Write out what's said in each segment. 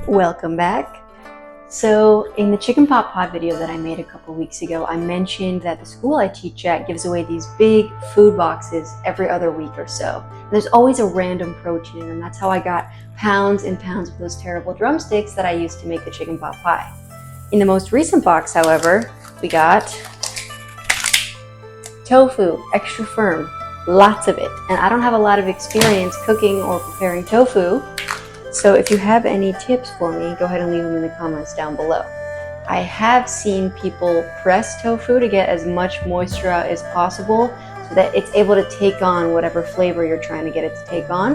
Welcome back. So in the chicken pot pie video that I made a couple weeks ago, I mentioned that the school I teach at gives away these big food boxes every other week or so. And there's always a random protein in them. That's how I got pounds and pounds of those terrible drumsticks that I used to make the chicken pot pie. In the most recent box, however, we got tofu, extra firm, lots of it. And I don't have a lot of experience cooking or preparing tofu. So if you have any tips for me, go ahead and leave them in the comments down below. I have seen people press tofu to get as much moisture out as possible so that it's able to take on whatever flavor you're trying to get it to take on.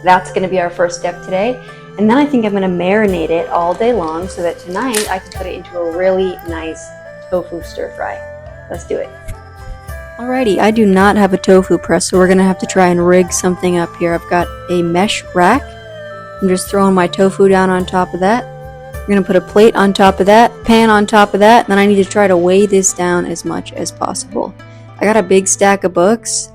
That's going to be our first step today. And then I think I'm going to marinate it all day long so that tonight I can put it into a really nice tofu stir fry. Let's do it. Alrighty, I do not have a tofu press, so we're going to have to try and rig something up here. I've got a mesh rack. I'm just throwing my tofu down on top of that. I'm going to put a plate on top of that, pan on top of that, and then I need to try to weigh this down as much as possible. I got a big stack of books,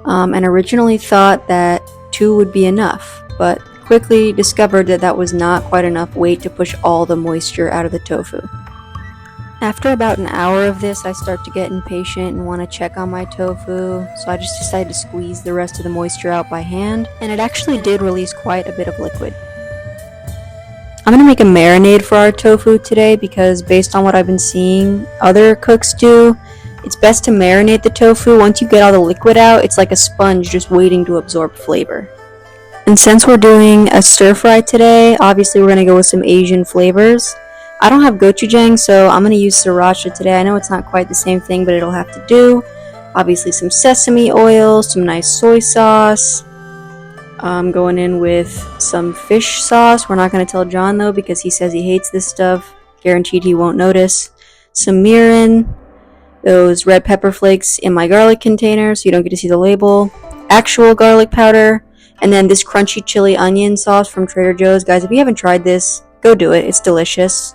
and originally thought that 2 would be enough, but quickly discovered that that was not quite enough weight to push all the moisture out of the tofu. After about an hour of this, I start to get impatient and want to check on my tofu, so I just decided to squeeze the rest of the moisture out by hand, and it actually did release quite a bit of liquid. I'm going to make a marinade for our tofu today because based on what I've been seeing other cooks do, it's best to marinate the tofu. Once you get all the liquid out, it's like a sponge just waiting to absorb flavor. And since we're doing a stir fry today, obviously we're going to go with some Asian flavors. I don't have gochujang, so I'm going to use Sriracha today. I know it's not quite the same thing, but it'll have to do. Obviously some sesame oil, some nice soy sauce. I'm going in with some fish sauce. We're not going to tell John though because he says he hates this stuff. Guaranteed he won't notice. Some mirin, those red pepper flakes in my garlic container so you don't get to see the label. Actual garlic powder, and then this crunchy chili onion sauce from Trader Joe's. Guys, if you haven't tried this, go do it. It's delicious.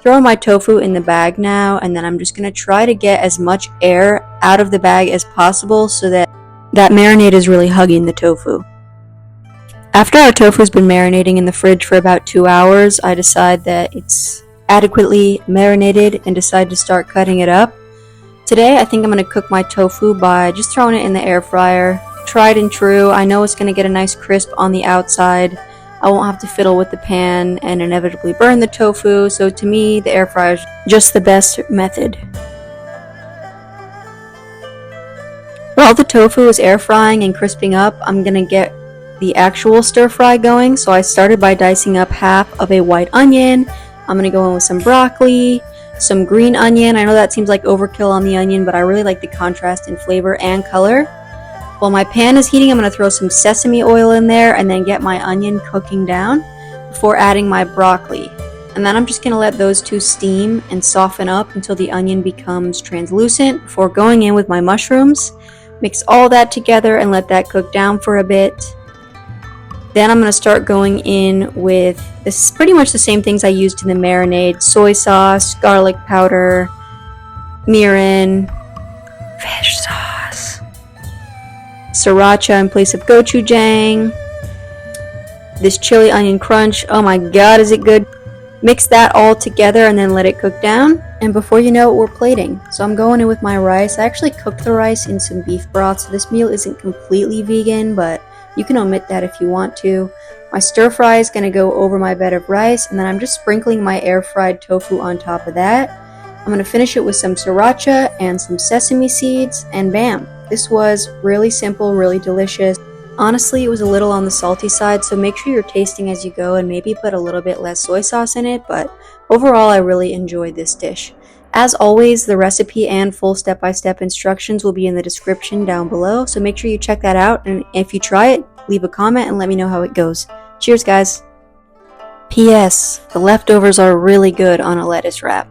Throwing my tofu in the bag now, and then I'm just going to try to get as much air out of the bag as possible so that that marinade is really hugging the tofu. After our tofu's been marinating in the fridge for about 2 hours, I decide that it's adequately marinated and decide to start cutting it up. Today, I think I'm going to cook my tofu by just throwing it in the air fryer. Tried and true. I know it's going to get a nice crisp on the outside. I won't have to fiddle with the pan and inevitably burn the tofu, so to me, the air fryer is just the best method. While the tofu is air frying and crisping up, I'm going to get the actual stir fry going, so I started by dicing up half of a white onion. I'm going to go in with some broccoli, some green onion. I know that seems like overkill on the onion, but I really like the contrast in flavor and color. While my pan is heating, I'm going to throw some sesame oil in there and then get my onion cooking down before adding my broccoli. And then I'm just going to let those two steam and soften up until the onion becomes translucent before going in with my mushrooms. Mix all that together and let that cook down for a bit. Then I'm going to start going in with, this is pretty much the same things I used in the marinade: soy sauce, garlic powder, mirin, fish sauce, Sriracha in place of gochujang, this chili onion crunch. Oh my god, is it good. Mix that all together and then let it cook down, and before you know it, we're plating. So I'm going in with my rice. I actually cooked the rice in some beef broth, so this meal isn't completely vegan, but you can omit that if you want to. My stir fry is going to go over my bed of rice, and then I'm just sprinkling my air fried tofu on top of that. I'm going to finish it with some Sriracha and some sesame seeds, and bam! This was really simple, really delicious. Honestly, it was a little on the salty side, so make sure you're tasting as you go and maybe put a little bit less soy sauce in it, but overall I really enjoyed this dish. As always, the recipe and full step-by-step instructions will be in the description down below, so make sure you check that out, and if you try it, leave a comment and let me know how it goes. Cheers, guys! P.S. The leftovers are really good on a lettuce wrap.